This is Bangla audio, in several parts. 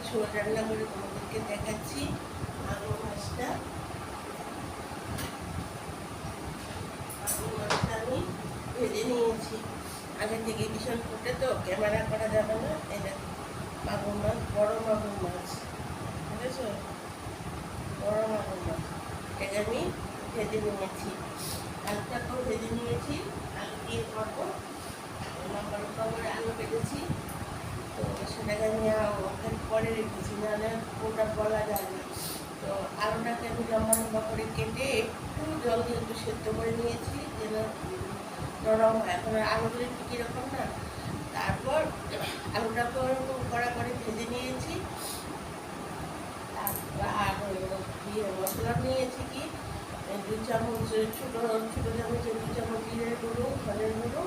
ঝোল রান্না করে তোমাদেরকে দেখাচ্ছি। মাগুর মাছটা আমি ভেজে নিয়েছি আগে থেকে, ভীষণ ফুটে তো ক্যামেরা করা যাবে না। এটা মাগুর মাছ, বড় মাগুর মাছ, বুঝেছ, বড় মাগুর মাছ। এটা আমি ভেজে নিয়েছি, আলুটাকেও ভেজে নিয়েছি। আলু দিয়ে করবো, লম্বা লম্বা করে আলু কেটেছি, তো সেটাকে আমি পরে রেখেছি, নাহলে ওটা বলা যায় না। তো আলুটাকে আমি লম্বা লম্বা করে কেটে একটু জল দিয়ে একটু সেদ্ধ করে নিয়েছি, যেন নরম হয়। এখন আলুগুলো একটু কীরকম না, তারপর আলুটাকে ওরকম কড়া করে ভেজে নিয়েছি। আর মশলা নিয়েছি কি 2 চামচ, ছোটো ছোটো চামচের 2 চামচ জিরের গুঁড়ো, ধনের গুঁড়ো,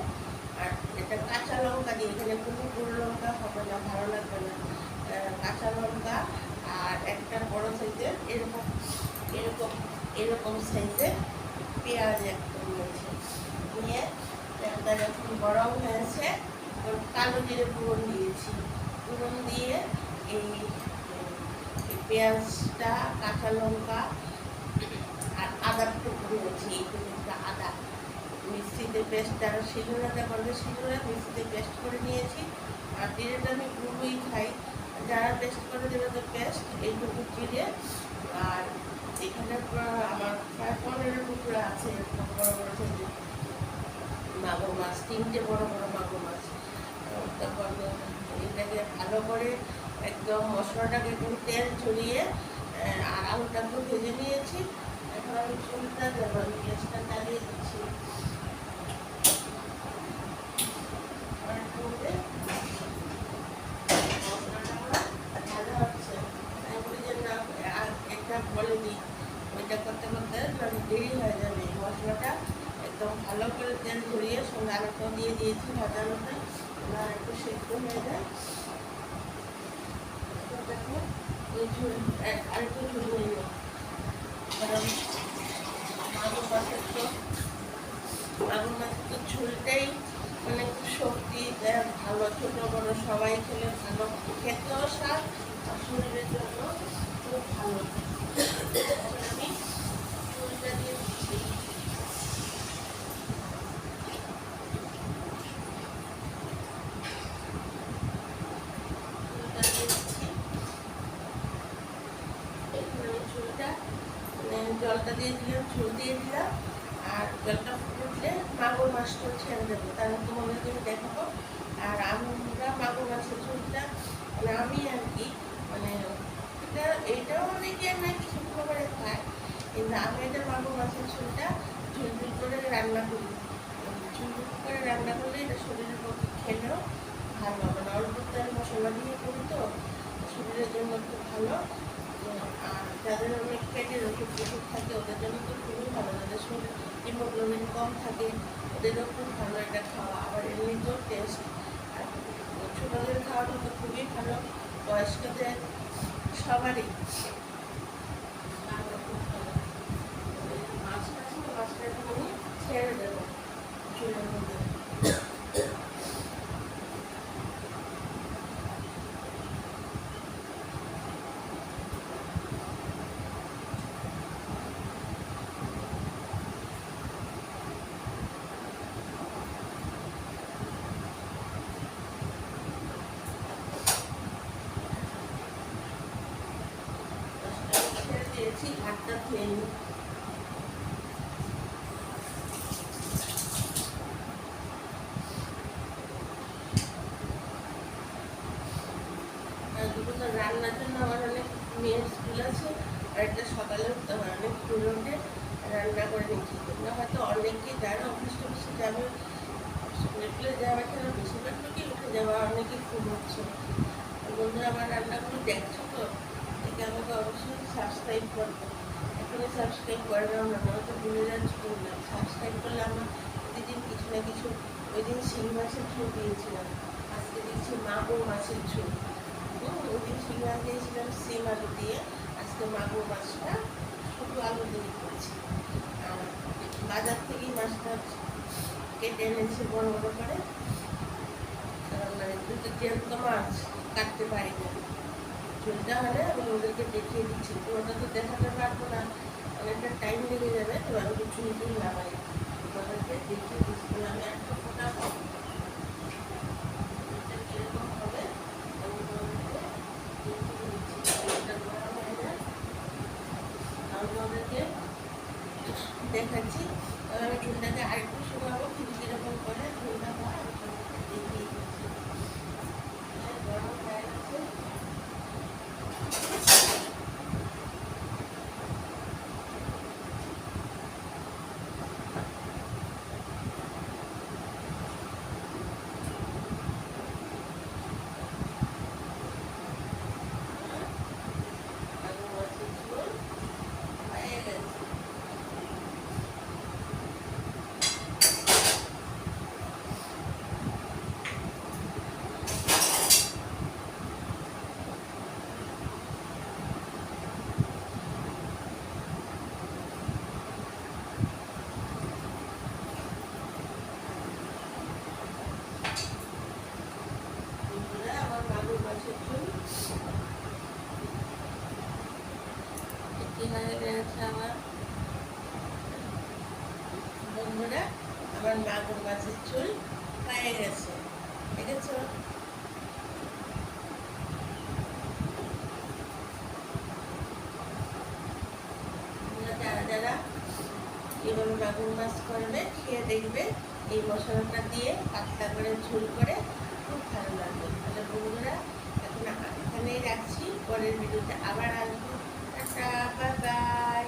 আর এটা কাঁচা লঙ্কা দিয়ে, এখানে কোনো গুঁড়ো লঙ্কা হবে না, ভালো লাগবে না। কাঁচা লঙ্কা আর একটা বড় সাইজের এরকম এরকম এরকম সাইজের পেঁয়াজ একটা নিয়েছি। নিয়ে তেলটা যখন গরম হয়েছে কালো জিরে ফোড়ন দিয়েছি। ফোড়ন দিয়ে এই পেঁয়াজটা, কাঁচা লঙ্কা আর আদার টুকরো দিয়েছি, এইটুকুটা আদা মিক্সিতে পেস্ট, যারা শিলনোড়াটা করবে শিলনোড়া মিক্সিতে পেস্ট করে নিয়েছি। আর জিরেটা আমি গুঁড়োই খাই, যারা পেস্ট করে দেবে তো পেস্ট, এইটুকু জিরে। আর এখানে আমার প্রায় 15 টুকরো আছে এরকম বড় বড় সাইজের মাগুর মাছ, 3টে বড় বড় মাগুর মাছ। তখন এটাকে ভালো করে একদম মশলাটাকে একটু তেল ঝরিয়ে আর আলুটাকে ভেজে নিয়েছি। এখন আমি চুলটা দেবো, আমি গ্যাসটা চালিয়ে দিচ্ছি। বলে দিই ওইটা করতে করতে দেরি হয়ে যাবে। মশলাটা একদম ভালো করে তেল ঝরিয়ে সঙ্গে আলুটাও দিয়ে দিয়েছি, ভাজা আলুটা আর একটু সেদ্ধ হয়ে যায়। দেখো ওই ঝুল আরেকটু ঝুল নিল, কারণ মাগুর মাছের তো ঝুলটাই মানে খুব শক্তি দেয়, ভালো, ছোটো বড়ো সবাই খেলে ভালো, খেতেও স্বাদ আর শরীরের জন্য খুব ভালো। আমি চুলটা দিয়ে দিচ্ছি। জলটা দিয়ে দিলাম, ঝোল দিয়ে দিলাম, আর জলটা ফুটলে মাগুর মাছটা ছেড়ে দেবো, তাহলে তোমাদেরকে আমি দেখাবো। আর আমরা মাগুর মাছের ঝোলটা মানে আমি আর কি মানে এইটাও অনেকে নাকি শুকনো করে খায়, কিন্তু আমি এটা মাগুর মাছের ঝোলটা ঝুলঝুল করে রান্না করি। ঝুলঝুল করে রান্না করলে এটা শরীরের পক্ষে খেলেও ভালো হবে না, অল্প তেল মশলা দিয়ে করি তো শরীরের জন্য খুব ভালো। আর যাদের অনেক পেটের ওষুধ থাকে ওদের জন্য তো খুবই ভালো, যাদের শরীর হিমোগ্লোবিন কম থাকে ওদেরও খুব ভালো এটা খাওয়া। আবার এমনিতেও টেস্ট, আর ছোটদের খাওয়াটা তো খুবই ভালো, বয়স্কদের সবারই খুব ভালো। মাছটা আমি ছেড়ে দেবো চুলের মধ্যে। ভাতটা খেয়ে নিই। দুটো তো রান্নার জন্য আমার অনেক মেয়ের স্কুল আছে, আর একটা সকালে উঠতে হয়, অনেক স্কুল উঠে রান্না করে নিচ্ছি। তোমরা হয়তো অনেকেই যারা অফিস টফিসে যাবে, স্কুলে যাওয়া ছাড়া বেশিরভাগ লোকই উঠে যাওয়া, অনেকেই ফুল হচ্ছে। বন্ধুরা আমার রান্নাগুলো দেখছো তো, দেখে আমাকে অবশ্যই সাবস্ক্রাইব করবো। এখনই সাবস্ক্রাইব করে নাও না, আমরা তো ভুলে যাচ্ছি। না সাবস্ক্রাইব করলে আমার প্রতিদিন কিছু না কিছু, ওই দিন শিং মাছের ঝোল দিয়েছিলাম, আজকে দিচ্ছি মাগুর মাছের ঝোল। ওই দিন শিং মাছ দিয়েছিলাম সিম আলু দিয়ে, আজকে মাগুর মাছটা শুধু আলু দিয়ে করেছি। আর বাজার থেকেই মাছটা কেটে এনেছি বড় বড় করে, কারণ মানে দুটো জ্যান্ত মাছ কাটতে পারি না, ঝোলটা হলে আমি ওদেরকে দেখিয়ে দিচ্ছি। পুরোটা তো দেখাতে পারবো না, অনেকটা টাইম লেগে যাবে। তো আমি ঝুল দিয়ে নামাই, ওদেরকে দেখিয়ে দিচ্ছি। আমি একটা ফোটা কিরকম হবে আমি ওদেরকে দেখিয়ে দিচ্ছি। ঝোলটা গরম হয়ে যায়, আমি ওদেরকে দেখাচ্ছি। আমি ঝোলটাকে আরেকটু শুকাবো, কিন্তু কিরকম করে ঝোলটা হয় আমি ওদেরকে দেখিয়ে দিচ্ছি। গরম হয়ে গেছে। আমার মাগুর মাছের ঝোল হয়ে গেছে। আমার বন্ধুরা, আমার মাগুর মাছের ঝোল হয়ে গেছে, দেখেছো? যারা যারা এভাবে মাগুর মাছ করবে খেয়ে দেখবে, এই মশলাটা দিয়ে পাতলা করে ঝোল করে খুব ভালো লাগবে। তাহলে বন্ধুরা, এখন এখানেই রাখছি, পরের ভিডিওতে আবার আসবো। Tata, bye bye.